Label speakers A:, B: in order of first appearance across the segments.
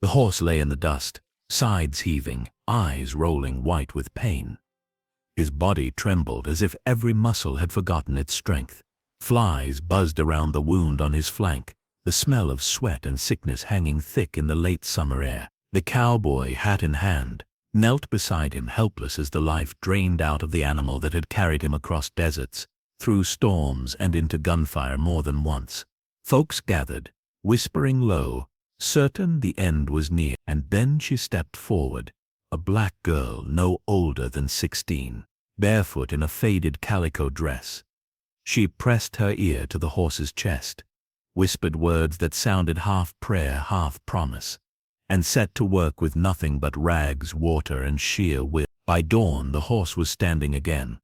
A: The horse lay in the dust, sides heaving, eyes rolling white with pain. His body trembled as if every muscle had forgotten its strength. Flies buzzed around the wound on his flank, the smell of sweat and sickness hanging thick in the late summer air. The cowboy, hat in hand, knelt beside him, helpless as the life drained out of the animal that had carried him across deserts, through storms and into gunfire more than once. Folks gathered, whispering low, certain the end was near. And then she stepped forward, a black girl no older than 16, barefoot in a faded calico dress. She pressed her ear to the horse's chest, whispered words that sounded half prayer, half promise, and set to work with nothing but rags, water, and sheer will. By dawn the horse was standing again,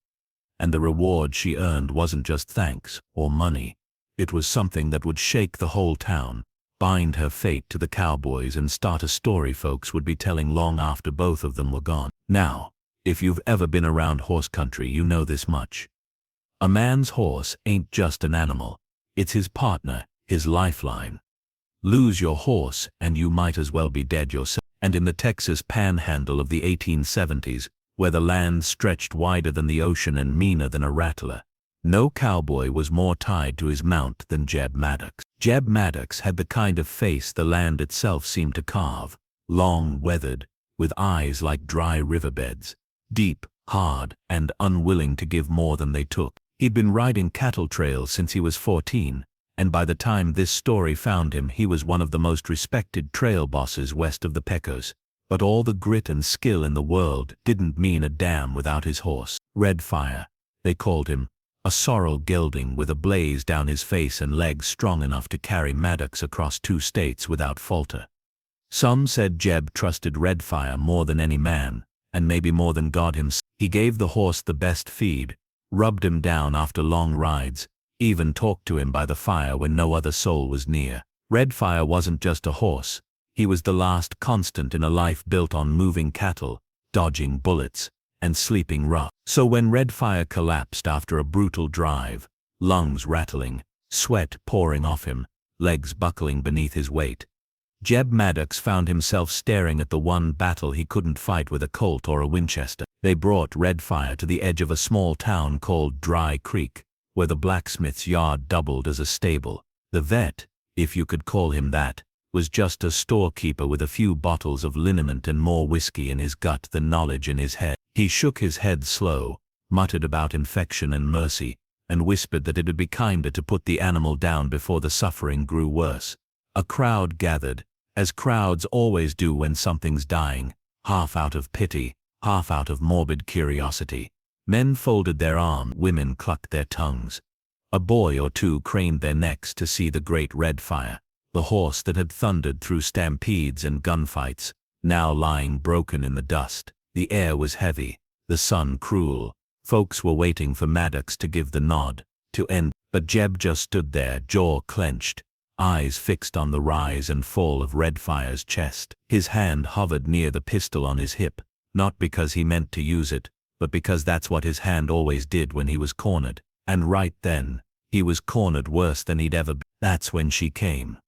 A: and the reward she earned wasn't just thanks or money. It was something that would shake the whole town, bind her fate to the cowboys, and start a story folks would be telling long after both of them were gone. Now, if you've ever been around horse country, you know this much. A man's horse ain't just an animal, it's his partner, his lifeline. Lose your horse and you might as well be dead yourself. And in the Texas panhandle of the 1870s, where the land stretched wider than the ocean and meaner than a rattler, no cowboy was more tied to his mount than Jeb Maddox. Jeb Maddox had the kind of face the land itself seemed to carve, long, weathered, with eyes like dry riverbeds, deep, hard, and unwilling to give more than they took. He'd been riding cattle trails since he was 14, and by the time this story found him, he was one of the most respected trail bosses west of the Pecos. But all the grit and skill in the world didn't mean a damn without his horse. Red Fire, they called him, a sorrel gelding with a blaze down his face and legs strong enough to carry Maddox across 2 states without falter. Some said Jeb trusted Red Fire more than any man, and maybe more than God himself. He gave the horse the best feed, rubbed him down after long rides, even talked to him by the fire when no other soul was near. Red Fire wasn't just a horse, he was the last constant in a life built on moving cattle, dodging bullets, and sleeping rough. So when Red Fire collapsed after a brutal drive, lungs rattling, sweat pouring off him, legs buckling beneath his weight, Jeb Maddox found himself staring at the one battle he couldn't fight with a Colt or a Winchester. They brought Red Fire to the edge of a small town called Dry Creek, where the blacksmith's yard doubled as a stable. The vet, if you could call him that, was just a storekeeper with a few bottles of liniment and more whiskey in his gut than knowledge in his head. He shook his head slow, muttered about infection and mercy, and whispered that it'd be kinder to put the animal down before the suffering grew worse. A crowd gathered, as crowds always do when something's dying, half out of pity, half out of morbid curiosity. Men folded their arms, women clucked their tongues. A boy or two craned their necks to see the great Red Fire, the horse that had thundered through stampedes and gunfights, now lying broken in the dust. The air was heavy, the sun cruel. Folks were waiting for Maddox to give the nod, to end, but Jeb just stood there, jaw clenched, eyes fixed on the rise and fall of Red Fire's chest. His hand hovered near the pistol on his hip, not because he meant to use it, but because that's what his hand always did when he was cornered. And right then, he was cornered worse than he'd ever been. That's when she came.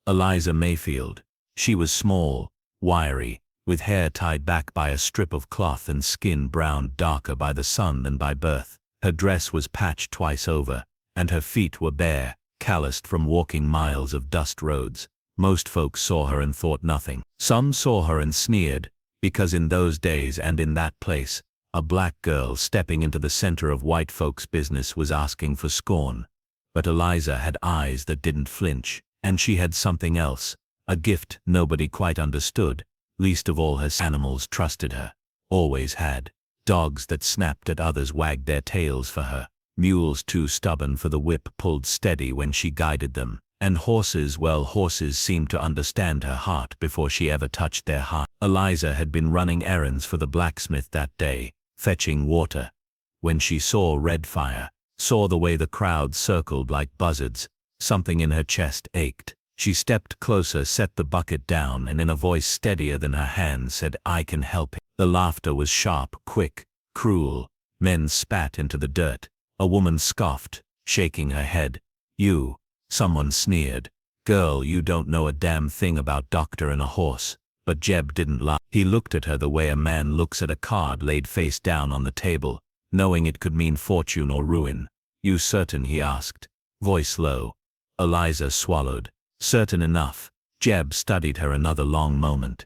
A: Eliza Mayfield. She was small, wiry, with hair tied back by a strip of cloth and skin browned darker by the sun than by birth. Her dress was patched twice over, and her feet were bare, calloused from walking miles of dust roads. Most folks saw her and thought nothing. Some saw her and sneered, because in those days and in that place, a black girl stepping into the center of white folks' business was asking for scorn. But Eliza had eyes that didn't flinch, and she had something else, a gift nobody quite understood, least of all her animals trusted her. Always had. Dogs that snapped at others wagged their tails for her, mules too stubborn for the whip pulled steady when she guided them, and horses, well, horses seemed to understand her heart before she ever touched their heart. Eliza had been running errands for the blacksmith that day, fetching water. When she saw Red Fire, saw the way the crowd circled like buzzards, something in her chest ached. She stepped closer, set the bucket down, and in a voice steadier than her hand said, "I can help him." The laughter was sharp, quick, cruel. Men spat into the dirt. A woman scoffed, shaking her head. "You," someone sneered. "Girl, you don't know a damn thing about doctor and a horse." But Jeb didn't lie. He looked at her the way a man looks at a card laid face down on the table, knowing it could mean fortune or ruin. "You certain?" he asked, voice low. Eliza swallowed. "Certain enough." Jeb studied her another long moment.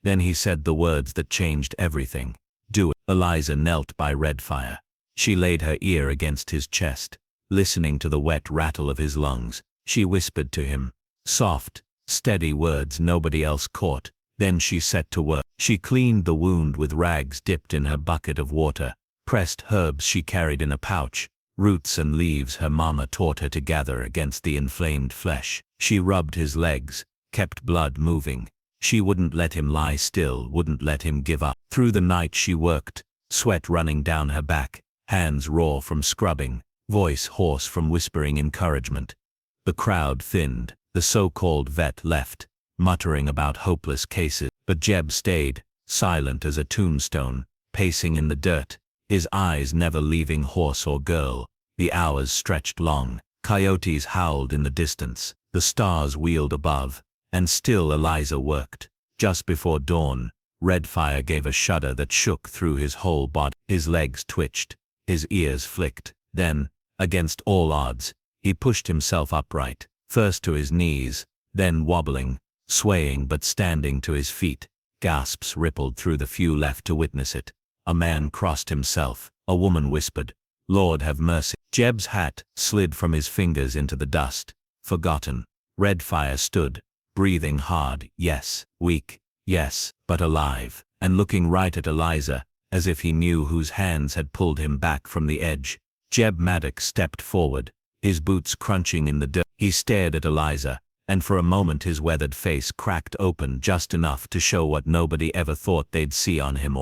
A: Then he said the words that changed everything. "Do it." Eliza knelt by Redfire. She laid her ear against his chest, listening to the wet rattle of his lungs. She whispered to him, soft, steady words nobody else caught. Then she set to work. She cleaned the wound with rags dipped in her bucket of water, pressed herbs she carried in a pouch, roots and leaves her mama taught her to gather against the inflamed flesh. She rubbed his legs, kept blood moving. She wouldn't let him lie still, wouldn't let him give up. Through the night she worked, sweat running down her back, hands raw from scrubbing, voice hoarse from whispering encouragement. The crowd thinned. The so-called vet left, muttering about hopeless cases. But Jeb stayed, silent as a tombstone, pacing in the dirt, his eyes never leaving horse or girl. The hours stretched long. Coyotes howled in the distance. The stars wheeled above, and still Eliza worked. Just before dawn, Redfire gave a shudder that shook through his whole body. His legs twitched, his ears flicked. Then, against all odds, he pushed himself upright, first to his knees, then wobbling, swaying but standing to his feet. Gasps rippled through the few left to witness it. A man crossed himself. A woman whispered, "Lord have mercy." Jeb's hat slid from his fingers into the dust. Forgotten. Redfire stood, breathing hard, yes, weak, yes, but alive, and looking right at Eliza, as if he knew whose hands had pulled him back from the edge. Jeb Maddox stepped forward, his boots crunching in the dirt. He stared at Eliza, and for a moment his weathered face cracked open just enough to show what nobody ever thought they'd see on him.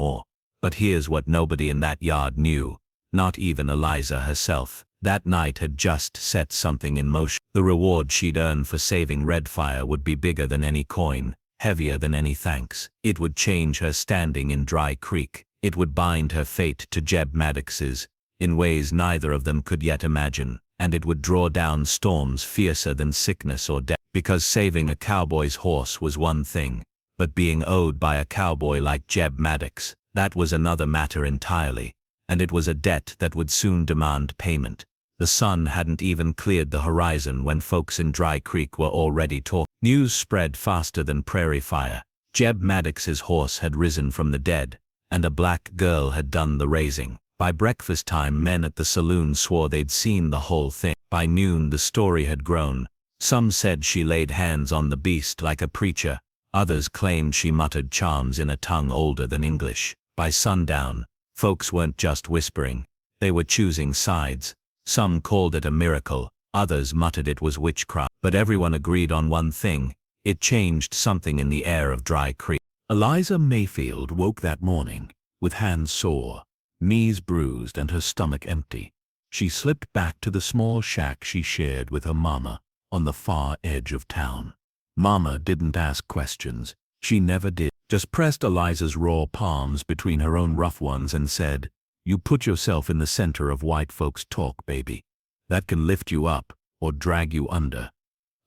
A: But here's what nobody in that yard knew, not even Eliza herself. That night had just set something in motion. The reward she'd earned for saving Redfire would be bigger than any coin, heavier than any thanks. It would change her standing in Dry Creek. It would bind her fate to Jeb Maddox's, in ways neither of them could yet imagine, and it would draw down storms fiercer than sickness or death. Because saving a cowboy's horse was one thing, but being owed by a cowboy like Jeb Maddox, that was another matter entirely, and it was a debt that would soon demand payment. The sun hadn't even cleared the horizon when folks in Dry Creek were already talking. News spread faster than prairie fire. Jeb Maddox's horse had risen from the dead, and a black girl had done the raising. By breakfast time, men at the saloon swore they'd seen the whole thing. By noon the story had grown. Some said she laid hands on the beast like a preacher. Others claimed she muttered charms in a tongue older than English. By sundown, folks weren't just whispering, they were choosing sides. Some called it a miracle, others muttered it was witchcraft. But everyone agreed on one thing: it changed something in the air of Dry Creek. Eliza Mayfield woke that morning, with hands sore, knees bruised and her stomach empty. She slipped back to the small shack she shared with her mama, on the far edge of town. Mama didn't ask questions. She never did. Just pressed Eliza's raw palms between her own rough ones and said, "You put yourself in the center of white folks' talk, baby. That can lift you up, or drag you under."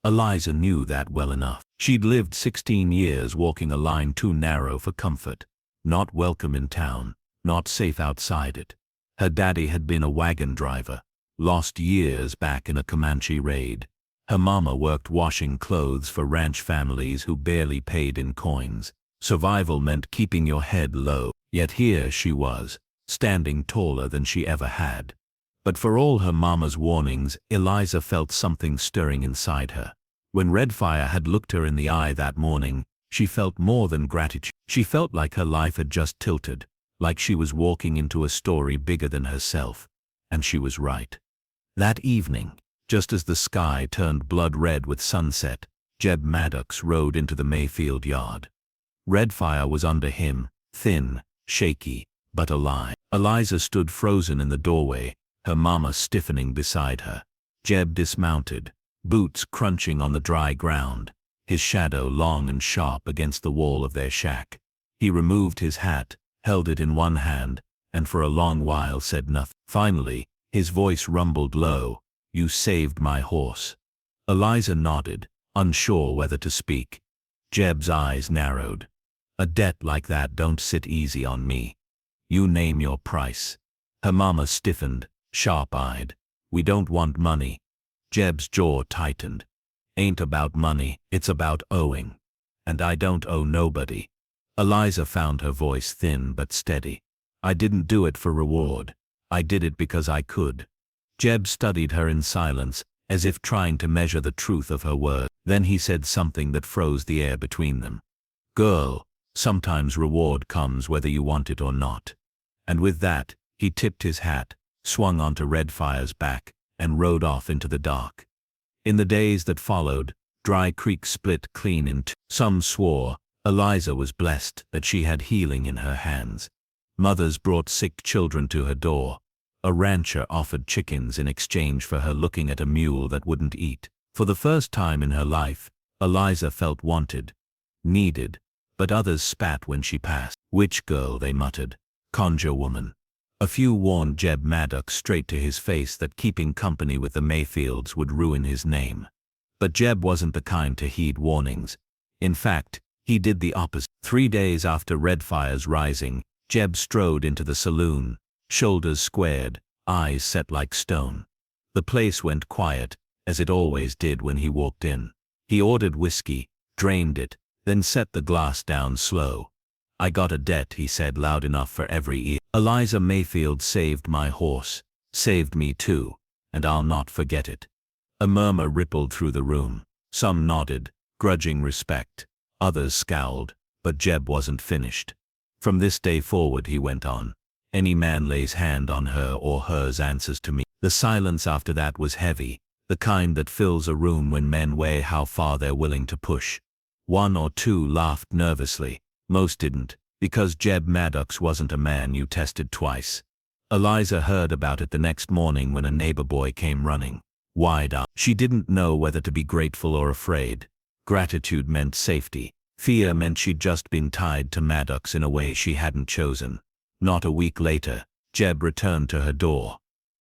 A: Eliza knew that well enough. She'd lived 16 years walking a line too narrow for comfort. Not welcome in town, not safe outside it. Her daddy had been a wagon driver, lost years back in a Comanche raid. Her mama worked washing clothes for ranch families who barely paid in coins. Survival meant keeping your head low. Yet here she was, standing taller than she ever had. But for all her mama's warnings, Eliza felt something stirring inside her. When Redfire had looked her in the eye that morning, she felt more than gratitude. She felt like her life had just tilted, like she was walking into a story bigger than herself. And she was right. That evening, just as the sky turned blood red with sunset, Jeb Maddox rode into the Mayfield yard. Redfire was under him, thin, shaky, but alive. Eliza stood frozen in the doorway, her mama stiffening beside her. Jeb dismounted, boots crunching on the dry ground, his shadow long and sharp against the wall of their shack. He removed his hat, held it in one hand, and for a long while said nothing. Finally, his voice rumbled low, "You saved my horse." Eliza nodded, unsure whether to speak. Jeb's eyes narrowed. A debt like that don't sit easy on me. You name your price. Her mama stiffened, sharp-eyed. We don't want money. Jeb's jaw tightened. Ain't about money, it's about owing. And I don't owe nobody. Eliza found her voice thin but steady. I didn't do it for reward. I did it because I could. Jeb studied her in silence, as if trying to measure the truth of her words. Then he said something that froze the air between them. Girl, sometimes reward comes whether you want it or not. And with that, he tipped his hat, swung onto Redfire's back, and rode off into the dark. In the days that followed, Dry Creek split clean in two. Some swore. Eliza was blessed that she had healing in her hands. Mothers brought sick children to her door. A rancher offered chickens in exchange for her looking at a mule that wouldn't eat. For the first time in her life, Eliza felt wanted, needed, but others spat when she passed. Witch girl, they muttered. Conjure woman. A few warned Jeb Maddox straight to his face that keeping company with the Mayfields would ruin his name. But Jeb wasn't the kind to heed warnings. In fact, he did the opposite. 3 days after Redfire's rising, Jeb strode into the saloon, shoulders squared, eyes set like stone. The place went quiet, as it always did when he walked in. He ordered whiskey, drained it, then set the glass down slow. I got a debt, he said loud enough for every ear. Eliza Mayfield saved my horse, saved me too, and I'll not forget it. A murmur rippled through the room. Some nodded, grudging respect. Others scowled, but Jeb wasn't finished. From this day forward, he went on, any man lays hand on her or hers answers to me. The silence after that was heavy, the kind that fills a room when men weigh how far they're willing to push. One or two laughed nervously. Most didn't, because Jeb Maddox wasn't a man you tested twice. Eliza heard about it the next morning when a neighbor boy came running, wide-eyed. She didn't know whether to be grateful or afraid. Gratitude meant safety. Fear meant she'd just been tied to Maddox in a way she hadn't chosen. Not a week later, Jeb returned to her door.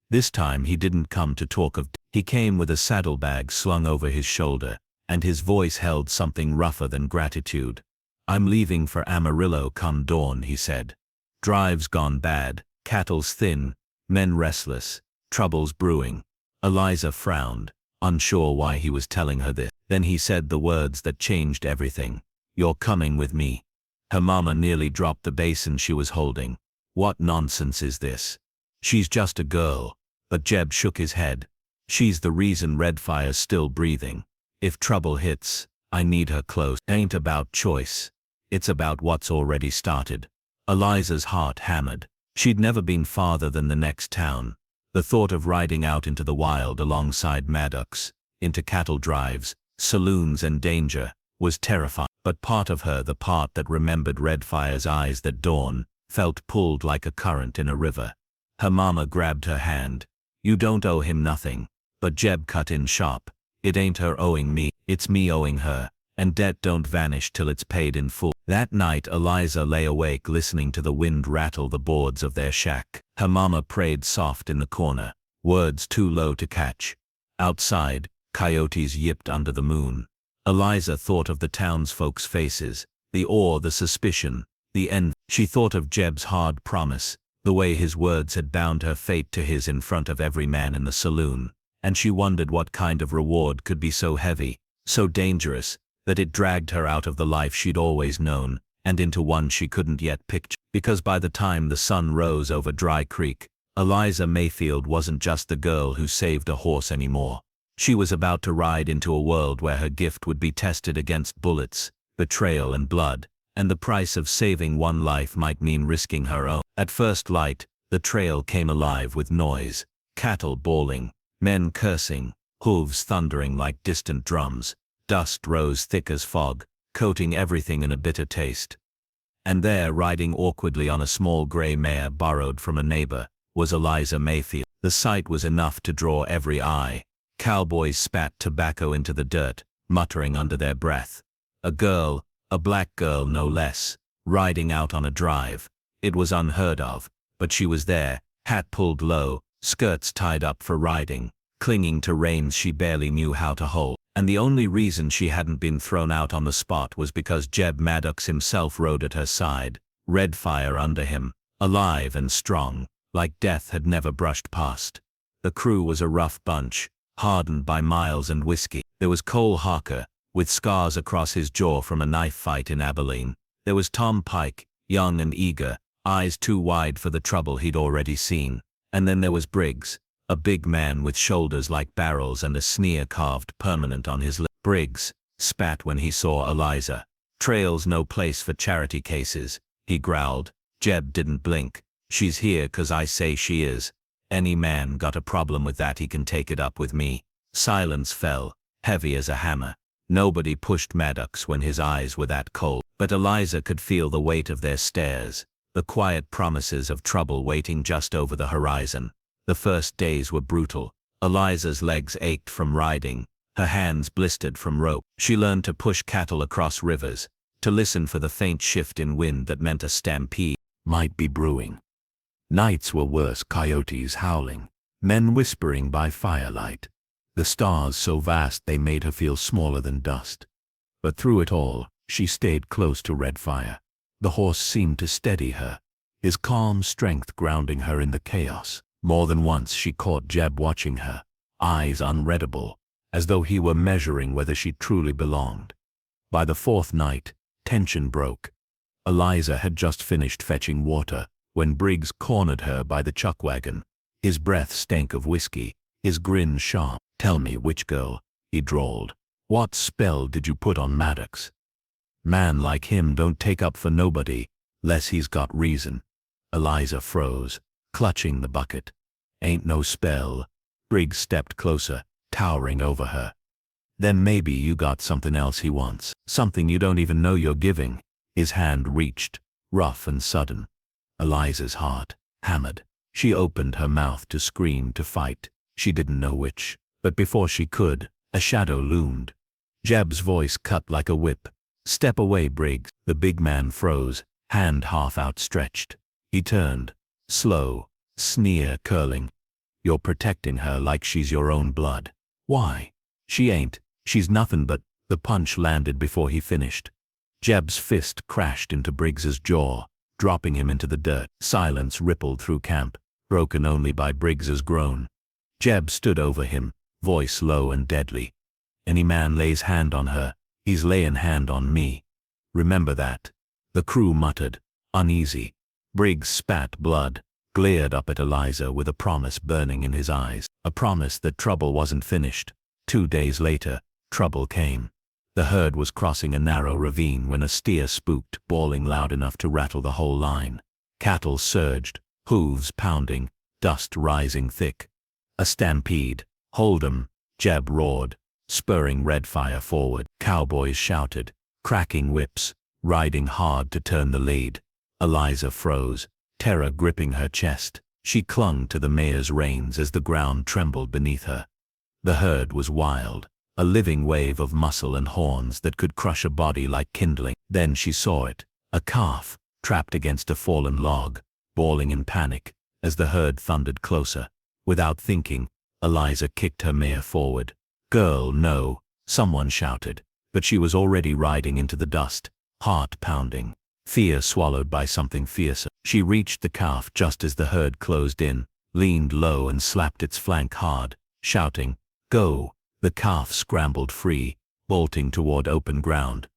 A: This time he didn't come to talk of. He came with a saddlebag slung over his shoulder, and his voice held something rougher than gratitude. I'm leaving for Amarillo come dawn, he said. Drive's gone bad, cattle's thin, men restless, trouble's brewing. Eliza frowned, unsure why he was telling her this. Then he said the words that changed everything. You're coming with me. Her mama nearly dropped the basin she was holding. What nonsense is this? She's just a girl. But Jeb shook his head. She's the reason Redfire's still breathing. If trouble hits, I need her close. Ain't about choice. It's about what's already started. Eliza's heart hammered. She'd never been farther than the next town. The thought of riding out into the wild alongside Maddox, into cattle drives, saloons and danger, was terrifying. But part of her, the part that remembered Redfire's eyes that dawn, felt pulled like a current in a river. Her mama grabbed her hand. You don't owe him nothing. But Jeb cut in sharp. It ain't her owing me, it's me owing her. And debt don't vanish till it's paid in full. That night Eliza lay awake listening to the wind rattle the boards of their shack. Her mama prayed soft in the corner, words too low to catch. Outside, coyotes yipped under the moon. Eliza thought of the townsfolk's faces, the awe, the suspicion, the envy. She thought of Jeb's hard promise, the way his words had bound her fate to his in front of every man in the saloon, and she wondered what kind of reward could be so heavy, so dangerous, that it dragged her out of the life she'd always known, and into one she couldn't yet picture. Because by the time the sun rose over Dry Creek, Eliza Mayfield wasn't just the girl who saved a horse anymore. She was about to ride into a world where her gift would be tested against bullets, betrayal and blood, and the price of saving one life might mean risking her own. At first light, the trail came alive with noise, cattle bawling, men cursing, hooves thundering like distant drums. Dust rose thick as fog, coating everything in a bitter taste. And there, riding awkwardly on a small gray mare borrowed from a neighbor, was Eliza Mayfield. The sight was enough to draw every eye. Cowboys spat tobacco into the dirt, muttering under their breath. A girl, a black girl no less, riding out on a drive. It was unheard of, but she was there, hat pulled low, skirts tied up for riding, clinging to reins she barely knew how to hold. And the only reason she hadn't been thrown out on the spot was because Jeb Maddox himself rode at her side, red fire under him, alive and strong, like death had never brushed past. The crew was a rough bunch, hardened by miles and whiskey. There was Cole Harker, with scars across his jaw from a knife fight in Abilene. There was Tom Pike, young and eager, eyes too wide for the trouble he'd already seen. And then there was Briggs, a big man with shoulders like barrels and a sneer carved permanent on his lip. Briggs spat when he saw Eliza. "Trail's no place for charity cases," he growled. Jeb didn't blink. "She's here 'cause I say she is. Any man got a problem with that, he can take it up with me." Silence fell, heavy as a hammer. Nobody pushed Maddox when his eyes were that cold. But Eliza could feel the weight of their stares, the quiet promises of trouble waiting just over the horizon. The first days were brutal. Eliza's legs ached from riding, her hands blistered from rope. She learned to push cattle across rivers, to listen for the faint shift in wind that meant a stampede might be brewing. Nights were worse, coyotes howling, men whispering by firelight, the stars so vast they made her feel smaller than dust. But through it all, she stayed close to Redfire. The horse seemed to steady her, his calm strength grounding her in the chaos. More than once she caught Jeb watching her, eyes unreadable, as though he were measuring whether she truly belonged. By the fourth night, tension broke. Eliza had just finished fetching water when Briggs cornered her by the chuck wagon. His breath stank of whiskey, his grin sharp. "Tell me which girl," he drawled. "What spell did you put on Maddox? Man like him don't take up for nobody, less he's got reason." Eliza froze, clutching the bucket. "Ain't no spell." Briggs stepped closer, towering over her. "Then maybe you got something else he wants, something you don't even know you're giving." His hand reached, rough and sudden. Eliza's heart hammered. She opened her mouth to scream, to fight. She didn't know which. But before she could, a shadow loomed. Jeb's voice cut like a whip. "Step away, Briggs." The big man froze, hand half outstretched. He turned, slow, sneer curling. "You're protecting her like she's your own blood." "Why? She ain't. She's nothing but—" The punch landed before he finished. Jeb's fist crashed into Briggs's jaw, dropping him into the dirt. Silence rippled through camp, broken only by Briggs's groan. Jeb stood over him, voice low and deadly. "Any man lays hand on her, he's layin' hand on me. Remember that." The crew muttered, uneasy. Briggs spat blood, glared up at Eliza with a promise burning in his eyes. A promise that trouble wasn't finished. 2 days later, trouble came. The herd was crossing a narrow ravine when a steer spooked, bawling loud enough to rattle the whole line. Cattle surged, hooves pounding, dust rising thick. A stampede. "Hold 'em," Jeb roared, spurring Redfire forward. Cowboys shouted, cracking whips, riding hard to turn the lead. Eliza froze, terror gripping her chest. She clung to the mare's reins as the ground trembled beneath her. The herd was wild, a living wave of muscle and horns that could crush a body like kindling. Then she saw it, a calf, trapped against a fallen log, bawling in panic, as the herd thundered closer. Without thinking, Eliza kicked her mare forward. "Girl, no," someone shouted, but she was already riding into the dust, heart pounding, fear swallowed by something fiercer. She reached the calf just as the herd closed in, leaned low and slapped its flank hard, shouting, "Go!" The calf scrambled free, bolting toward open ground.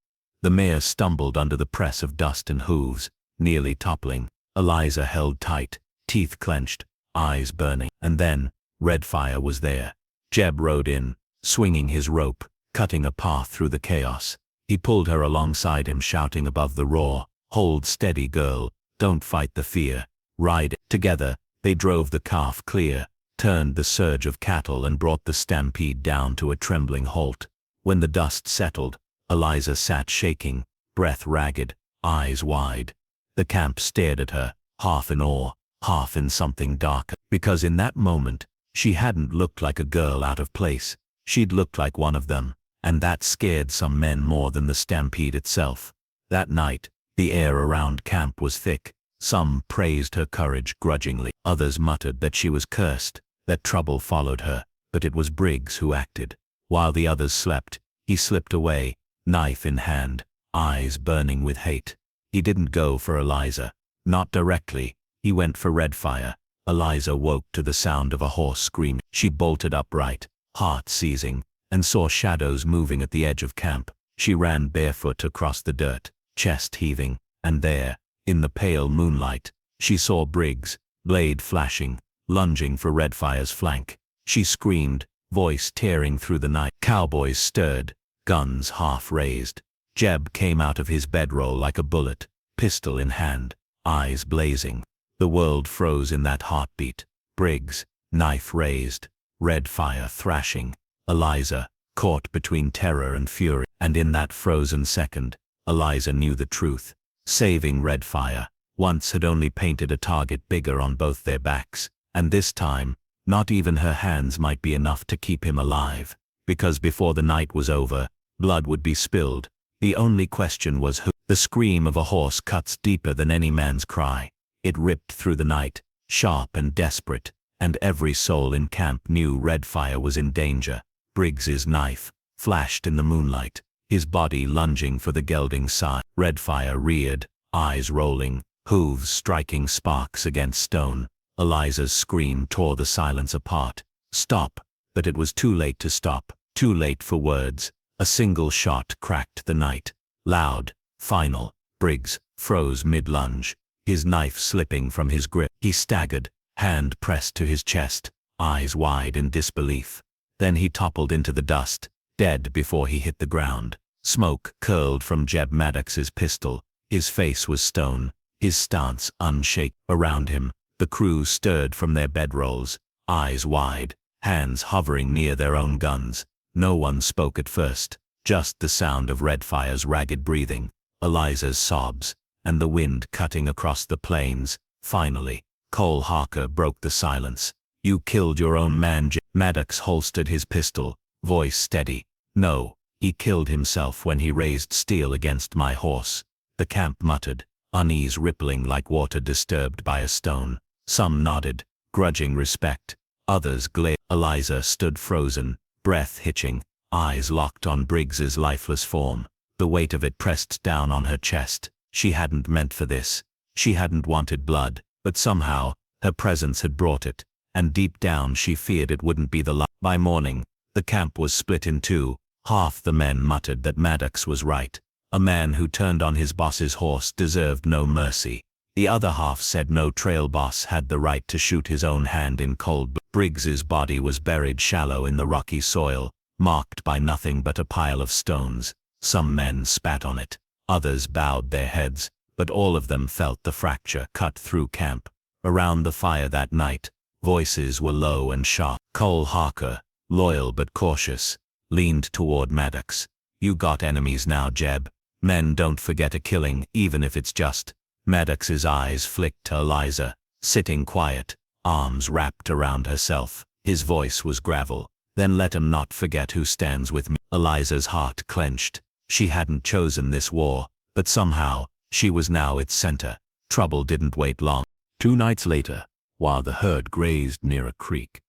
A: The mare stumbled under the press of dust and hooves, nearly toppling. Eliza held tight, teeth clenched, eyes burning. And then, Redfire was there. Jeb rode in, swinging his rope, cutting a path through the chaos. He pulled her alongside him, shouting above the roar, "Hold steady, girl. Don't fight the fear. Ride." Together, they drove the calf clear, turned the surge of cattle and brought the stampede down to a trembling halt. When the dust settled, Eliza sat shaking, breath ragged, eyes wide. The camp stared at her, half in awe, half in something darker. Because in that moment, she hadn't looked like a girl out of place. She'd looked like one of them, and that scared some men more than the stampede itself. That night, the air around camp was thick. Some praised her courage grudgingly. Others muttered that she was cursed, that trouble followed her, but it was Briggs who acted. While the others slept, He slipped away, knife in hand, eyes burning with hate. He didn't go for Eliza. Not directly. He went for Redfire. Eliza woke to the sound of a horse scream. She bolted upright, heart seizing, and saw shadows moving at the edge of camp. She ran barefoot across the dirt, chest heaving, and there, in the pale moonlight, she saw Briggs, blade flashing, lunging for Redfire's flank. She screamed, voice tearing through the night. Cowboys stirred, guns half raised. Jeb came out of his bedroll like a bullet, pistol in hand, eyes blazing. The world froze in that heartbeat. Briggs, knife raised, Redfire thrashing, Eliza, caught between terror and fury. And in that frozen second, Eliza knew the truth. Saving Redfire once had only painted a target bigger on both their backs, and this time, not even her hands might be enough to keep him alive, because before the night was over, blood would be spilled. The only question was who. The scream of a horse cuts deeper than any man's cry. It ripped through the night, sharp and desperate, and every soul in camp knew Redfire was in danger. Briggs's knife flashed in the moonlight, his body lunging for the gelding side. Redfire reared, eyes rolling, hooves striking sparks against stone. Eliza's scream tore the silence apart. Stop! But it was too late to stop, too late for words. A single shot cracked the night. Loud, final. Briggs froze mid-lunge, his knife slipping from his grip. He staggered, hand pressed to his chest, eyes wide in disbelief. Then he toppled into the dust, dead before he hit the ground. Smoke curled from Jeb Maddox's pistol. His face was stone, his stance unshaken. Around him, the crew stirred from their bedrolls, eyes wide, hands hovering near their own guns. No one spoke at first, just the sound of Redfire's ragged breathing, Eliza's sobs, and the wind cutting across the plains. Finally, Cole Harker broke the silence. "You killed your own man." Maddox holstered his pistol, voice steady. "No, he killed himself when he raised steel against my horse." The camp muttered, unease rippling like water disturbed by a stone. Some nodded, grudging respect. Others glared. Eliza stood frozen, breath hitching, eyes locked on Briggs's lifeless form. The weight of it pressed down on her chest. She hadn't meant for this. She hadn't wanted blood, but somehow, her presence had brought it, and deep down she feared it wouldn't be the last. By morning, the camp was split in two. Half the men muttered that Maddox was right. A man who turned on his boss's horse deserved no mercy. The other half said no trail boss had the right to shoot his own hand in cold blood. Briggs's body was buried shallow in the rocky soil, marked by nothing but a pile of stones. Some men spat on it, others bowed their heads, but all of them felt the fracture cut through camp. Around the fire that night, voices were low and sharp. Cole Harker, loyal but cautious, leaned toward Maddox. "You got enemies now, Jeb. Men don't forget a killing, even if it's just." Maddox's eyes flicked to Eliza, sitting quiet, arms wrapped around herself. His voice was gravel. "Then let 'em not forget who stands with me." Eliza's heart clenched. She hadn't chosen this war, but somehow, she was now its center. Trouble didn't wait long. 2 nights later, while the herd grazed near a creek,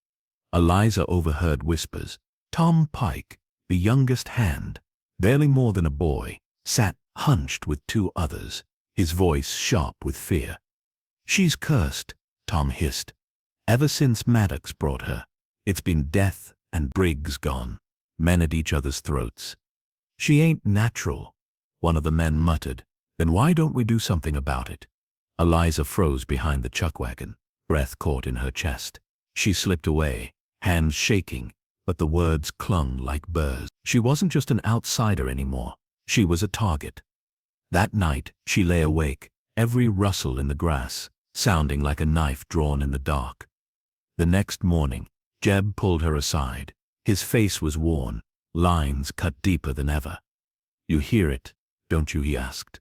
A: Eliza overheard whispers. Tom Pike, the youngest hand, barely more than a boy, sat hunched with 2 others, his voice sharp with fear. "She's cursed," Tom hissed. "Ever since Maddox brought her, it's been death and Briggs gone." Men at each other's throats. "She ain't natural," one of the men muttered. "Then why don't we do something about it?" Eliza froze behind the chuck wagon, breath caught in her chest. She slipped away, hands shaking, but the words clung like burrs. She wasn't just an outsider anymore. She was a target. That night, she lay awake, every rustle in the grass, sounding like a knife drawn in the dark. The next morning, Jeb pulled her aside. His face was worn, lines cut deeper than ever. "You hear it, don't you?" he asked.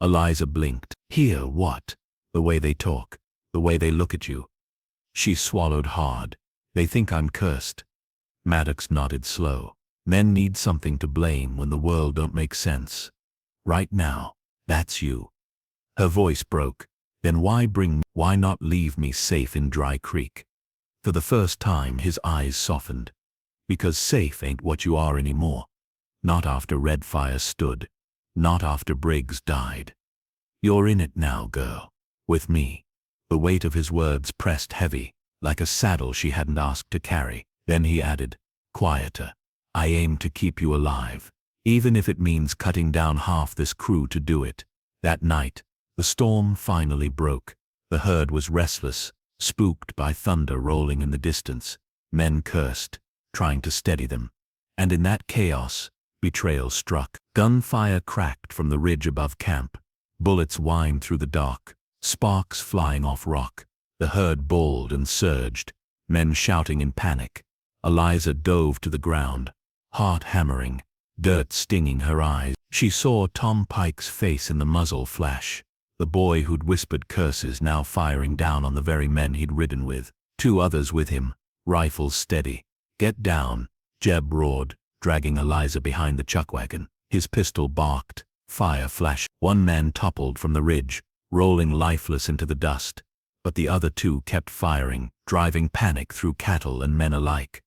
A: Eliza blinked. "Hear what?" "The way they talk, the way they look at you." She swallowed hard. "They think I'm cursed." Maddox nodded slow. "Men need something to blame when the world don't make sense. Right now, that's you." Her voice broke. "Then why bring me? Why not leave me safe in Dry Creek?" For the first time his eyes softened. "Because safe ain't what you are anymore. Not after Redfire stood. Not after Briggs died. You're in it now, girl. With me. The weight of his words pressed heavy, like a saddle she hadn't asked to carry. Then he added, quieter. I aim to keep you alive, even if it means cutting down half this crew to do it. That night, the storm finally broke. The herd was restless, spooked by thunder rolling in the distance. Men cursed, trying to steady them. And in that chaos, betrayal struck. Gunfire cracked from the ridge above camp. Bullets whined through the dark, sparks flying off rock. The herd bawled and surged, men shouting in panic. Eliza dove to the ground, heart hammering, dirt stinging her eyes. She saw Tom Pike's face in the muzzle flash, the boy who'd whispered curses now firing down on the very men he'd ridden with. 2 others with him, rifles steady. Get down, Jeb roared, dragging Eliza behind the chuckwagon. His pistol barked, fire flashed. 1 man toppled from the ridge, rolling lifeless into the dust. But the other 2 kept firing, driving panic through cattle and men alike.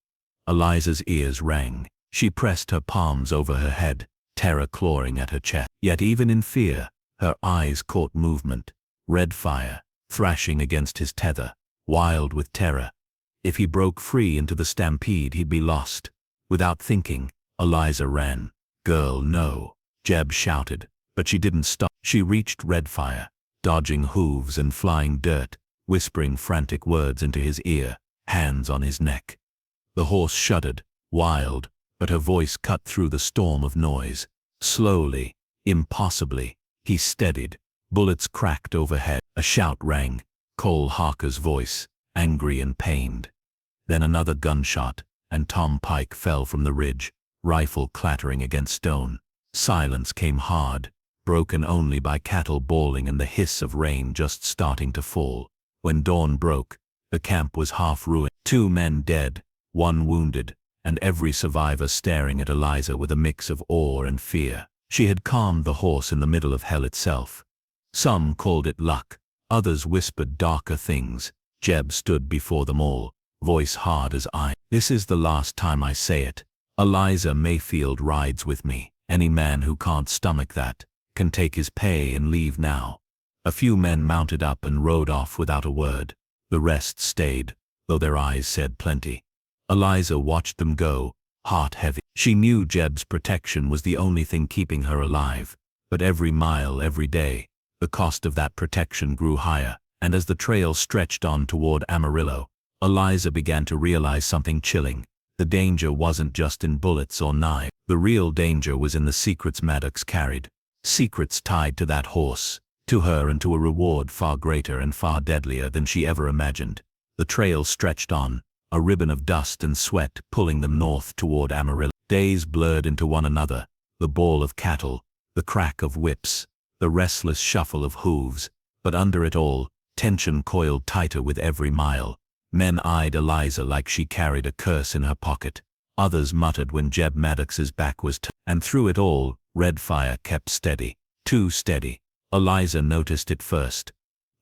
A: Eliza's ears rang. She pressed her palms over her head, terror clawing at her chest. Yet even in fear, her eyes caught movement. Redfire, thrashing against his tether, wild with terror. If he broke free into the stampede, he'd be lost. Without thinking, Eliza ran. Girl, no, Jeb shouted, but she didn't stop. She reached Redfire, dodging hooves and flying dirt, whispering frantic words into his ear, hands on his neck. The horse shuddered, wild, but her voice cut through the storm of noise. Slowly, impossibly, he steadied. Bullets cracked overhead. A shout rang, Cole Harker's voice, angry and pained. Then another gunshot, and Tom Pike fell from the ridge, rifle clattering against stone. Silence came hard, broken only by cattle bawling and the hiss of rain just starting to fall. When dawn broke, the camp was half ruined. 2 men dead, 1 wounded, and every survivor staring at Eliza with a mix of awe and fear. She had calmed the horse in the middle of hell itself. Some called it luck, others whispered darker things. Jeb stood before them all, voice hard as iron. This is the last time I say it. Eliza Mayfield rides with me. Any man who can't stomach that can take his pay and leave now. A few men mounted up and rode off without a word. The rest stayed, though their eyes said plenty. Eliza watched them go, heart heavy. She knew Jeb's protection was the only thing keeping her alive. But every mile, every day, the cost of that protection grew higher, and as the trail stretched on toward Amarillo, Eliza began to realize something chilling. The danger wasn't just in bullets or knives. The real danger was in the secrets Maddox carried. Secrets tied to that horse, to her, and to a reward far greater and far deadlier than she ever imagined. The trail stretched on, a ribbon of dust and sweat pulling them north toward Amarillo. Days blurred into one another, the bawl of cattle, the crack of whips, the restless shuffle of hooves, but under it all, tension coiled tighter with every mile. Men eyed Eliza like she carried a curse in her pocket. Others muttered when Jeb Maddox's back was turned. And through it all, Redfire kept steady. Too steady. Eliza noticed it first.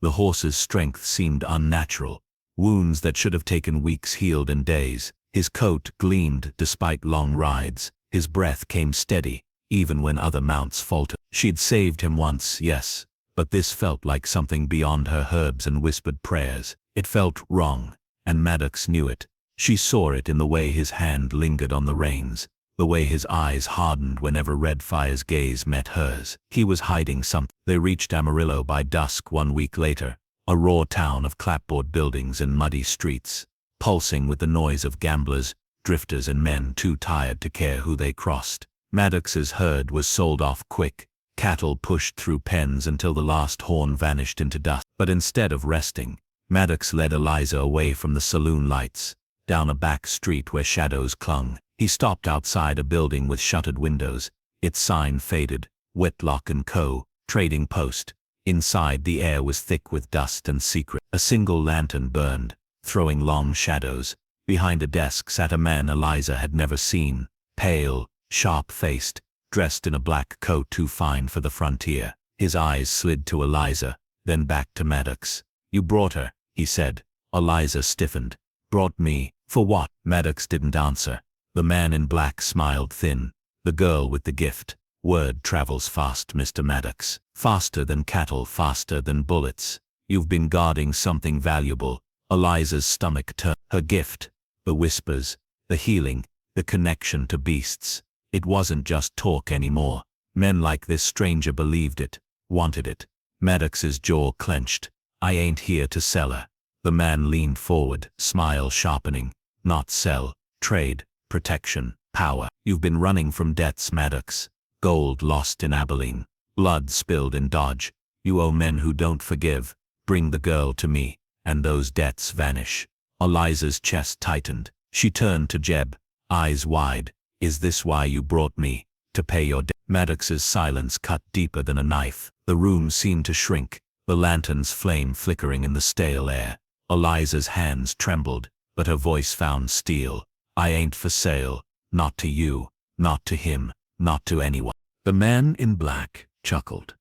A: The horse's strength seemed unnatural. Wounds that should have taken weeks healed in days. His coat gleamed despite long rides. His breath came steady, even when other mounts faltered. She'd saved him once, yes, but this felt like something beyond her herbs and whispered prayers. It felt wrong, and Maddox knew it. She saw it in the way his hand lingered on the reins, the way his eyes hardened whenever Redfire's gaze met hers. He was hiding something. They reached Amarillo by dusk 1 week later, a raw town of clapboard buildings and muddy streets, pulsing with the noise of gamblers, drifters and men too tired to care who they crossed. Maddox's herd was sold off quick, cattle pushed through pens until the last horn vanished into dust. But instead of resting, Maddox led Eliza away from the saloon lights, down a back street where shadows clung. He stopped outside a building with shuttered windows, its sign faded, Whitlock & Co., trading post. Inside, the air was thick with dust and secret. A single lantern burned, throwing long shadows. Behind a desk sat a man Eliza had never seen, pale, sharp-faced, dressed in a black coat too fine for the frontier. His eyes slid to Eliza, then back to Maddox. "You brought her," he said. Eliza stiffened. "Brought me? For what?" Maddox didn't answer. The man in black smiled thin, The girl with the gift. Word travels fast, Mr. Maddox. Faster than cattle, faster than bullets. You've been guarding something valuable. Eliza's stomach turned. Her gift. The whispers. The healing. The connection to beasts. It wasn't just talk anymore. Men like this stranger believed it, wanted it. Maddox's jaw clenched. I ain't here to sell her. The man leaned forward, smile sharpening. Not sell, trade, protection, power. You've been running from debts, Maddox. Gold lost in Abilene. Blood spilled in Dodge. You owe men who don't forgive. Bring the girl to me, and those debts vanish. Eliza's chest tightened. She turned to Jeb, eyes wide. Is this why you brought me? To pay your debt? Maddox's silence cut deeper than a knife. The room seemed to shrink, the lantern's flame flickering in the stale air. Eliza's hands trembled, but her voice found steel. I ain't for sale. Not to you, not to him, not to anyone. The man in black chuckled.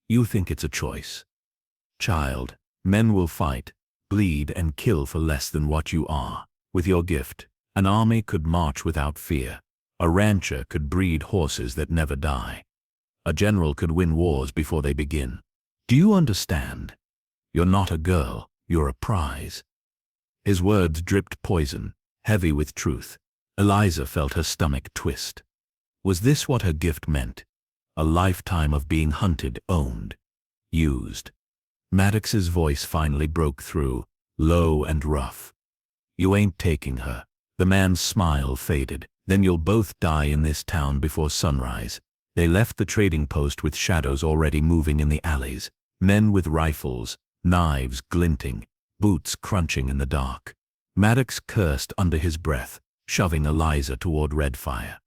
A: You think it's a choice? Child, men will fight, bleed and kill for less than what you are. With your gift, an army could march without fear. A rancher could breed horses that never die. A general could win wars before they begin. Do you understand? You're not a girl, you're a prize. His words dripped poison, heavy with truth. Eliza felt her stomach twist. Was this what her gift meant? A lifetime of being hunted, owned, used. Maddox's voice finally broke through, low and rough. You ain't taking her. The man's smile faded. Then you'll both die in this town before sunrise. They left the trading post with shadows already moving in the alleys. Men with rifles, knives glinting, boots crunching in the dark. Maddox cursed under his breath, shoving Eliza toward Redfire.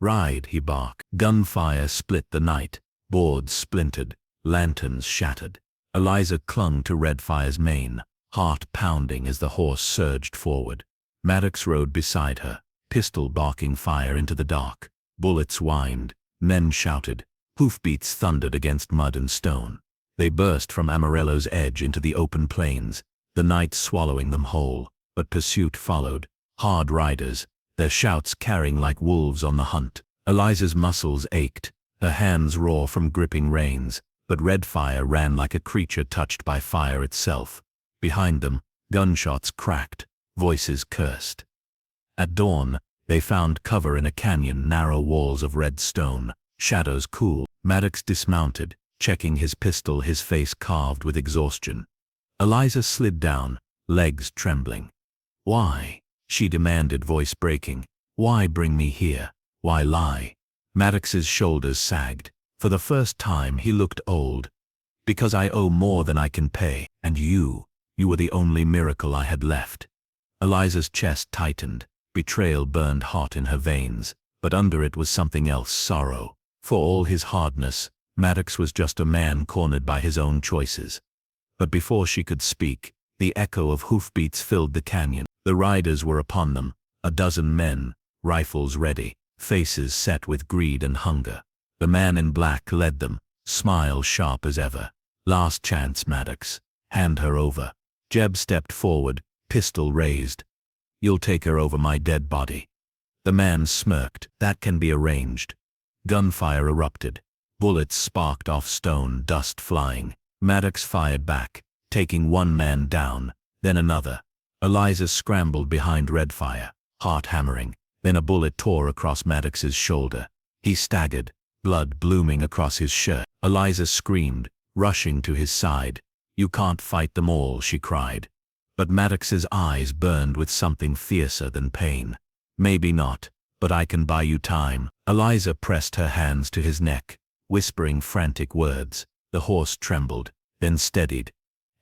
A: Ride, he barked. Gunfire split the night, boards splintered, lanterns shattered. Eliza clung to Redfire's mane, heart pounding as the horse surged forward. Maddox rode beside her, pistol barking fire into the dark. Bullets whined, men shouted, hoofbeats thundered against mud and stone. They burst from Amarillo's edge into the open plains, the night swallowing them whole, but pursuit followed, hard riders, their shouts carrying like wolves on the hunt. Eliza's muscles ached, her hands raw from gripping reins, but Redfire ran like a creature touched by fire itself. Behind them, gunshots cracked, voices cursed. At dawn, they found cover in a canyon, narrow walls of red stone, shadows cool. Maddox dismounted, checking his pistol, his face carved with exhaustion. Eliza slid down, legs trembling. Why? She demanded, voice breaking. Why bring me here? Why lie? Maddox's shoulders sagged. For the first time he looked old. Because I owe more than I can pay, and you were the only miracle I had left. Eliza's chest tightened. Betrayal burned hot in her veins, but under it was something else, sorrow. For all his hardness, Maddox was just a man cornered by his own choices. But before she could speak, the echo of hoofbeats filled the canyon. The riders were upon them, a dozen men, rifles ready, faces set with greed and hunger. The man in black led them, smile sharp as ever. Last chance, Maddox. Hand her over. Jeb stepped forward, pistol raised. You'll take her over my dead body. The man smirked. That can be arranged. Gunfire erupted. Bullets sparked off stone, dust flying. Maddox fired back, taking one man down, then another. Eliza scrambled behind Redfire, heart hammering. Then a bullet tore across Maddox's shoulder. He staggered, blood blooming across his shirt. Eliza screamed, rushing to his side. You can't fight them all, she cried. But Maddox's eyes burned with something fiercer than pain. Maybe not, but I can buy you time. Eliza pressed her hands to his neck, whispering frantic words. The horse trembled, then steadied.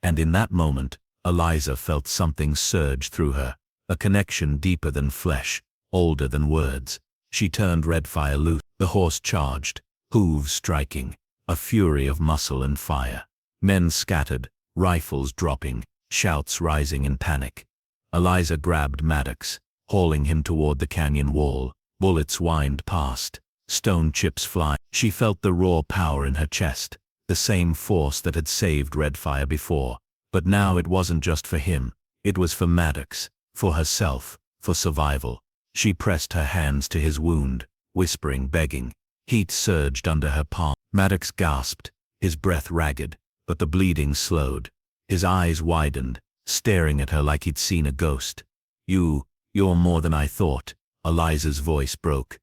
A: And in that moment, Eliza felt something surge through her, a connection deeper than flesh, older than words. She turned Redfire loose. The horse charged, hooves striking, a fury of muscle and fire. Men scattered, rifles dropping, shouts rising in panic. Eliza grabbed Maddox, hauling him toward the canyon wall. Bullets whined past, stone chips fly. She felt the raw power in her chest, the same force that had saved Redfire before. But now it wasn't just for him, it was for Maddox, for herself, for survival. She pressed her hands to his wound, whispering, begging. Heat surged under her palm. Maddox gasped, his breath ragged, but the bleeding slowed. His eyes widened, staring at her like he'd seen a ghost. You're more than I thought. Eliza's voice broke.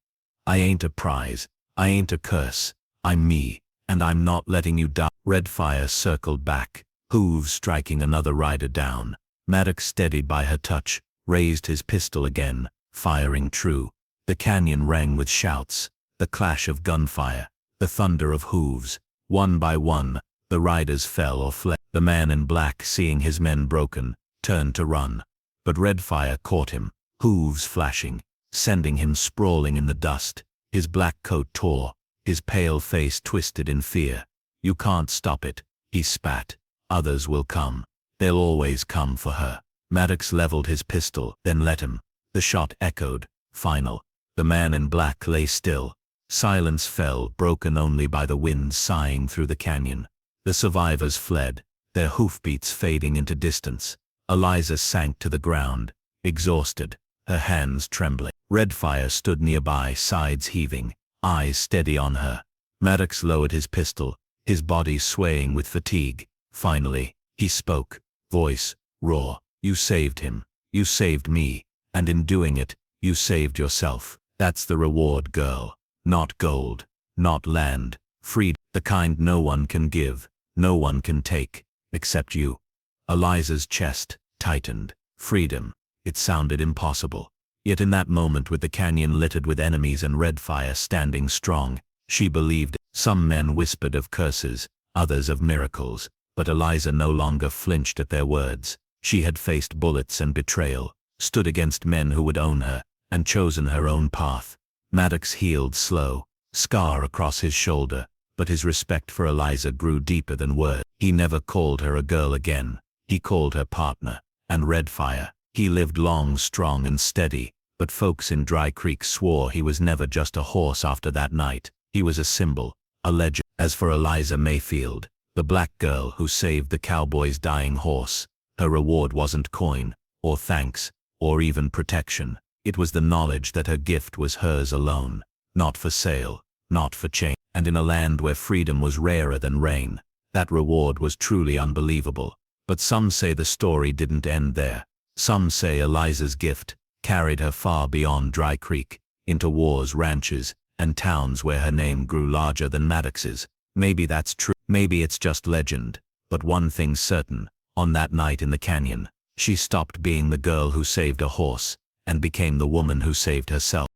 A: I ain't a prize. I ain't a curse. I'm me, and I'm not letting you die. Red fire circled back, hooves striking another rider down. Maddox, steadied by her touch, raised his pistol again, firing true. The canyon rang with shouts, the clash of gunfire, the thunder of hooves. One by one, the riders fell or fled. The man in black, seeing his men broken, turned to run. But red fire caught him, hooves flashing, sending him sprawling in the dust. His black coat tore, his pale face twisted in fear. You can't stop it, he spat. Others will come. They'll always come for her. Maddox leveled his pistol, then let him. The shot echoed, final. The man in black lay still. Silence fell, broken only by the wind sighing through the canyon. The survivors fled, their hoofbeats fading into distance. Eliza sank to the ground, exhausted, her hands trembling. Red fire stood nearby, sides heaving, eyes steady on her. Maddox lowered his pistol, his body swaying with fatigue. Finally, he spoke, voice raw. You saved him. You saved me. And in doing it, you saved yourself. That's the reward, girl. Not gold, not land, freedom. The kind no one can give, no one can take, except you. Eliza's chest tightened. Freedom. It sounded impossible. Yet in that moment, with the canyon littered with enemies and red fire standing strong, she believed it. Some men whispered of curses, others of miracles, but Eliza no longer flinched at their words. She had faced bullets and betrayal, stood against men who would own her, and chosen her own path. Maddox healed slow, scar across his shoulder, but his respect for Eliza grew deeper than words. He never called her a girl again. He called her partner, and red fire. He lived long, strong and steady, but folks in Dry Creek swore he was never just a horse after that night. He was a symbol, a legend. As for Eliza Mayfield, the black girl who saved the cowboy's dying horse, her reward wasn't coin, or thanks, or even protection. It was the knowledge that her gift was hers alone, not for sale, not for change. And in a land where freedom was rarer than rain, that reward was truly unbelievable. But some say the story didn't end there. Some say Eliza's gift carried her far beyond Dry Creek, into wars, ranches, and towns where her name grew larger than Maddox's. Maybe that's true. Maybe it's just legend. But one thing's certain. On that night in the canyon, she stopped being the girl who saved a horse and became the woman who saved herself.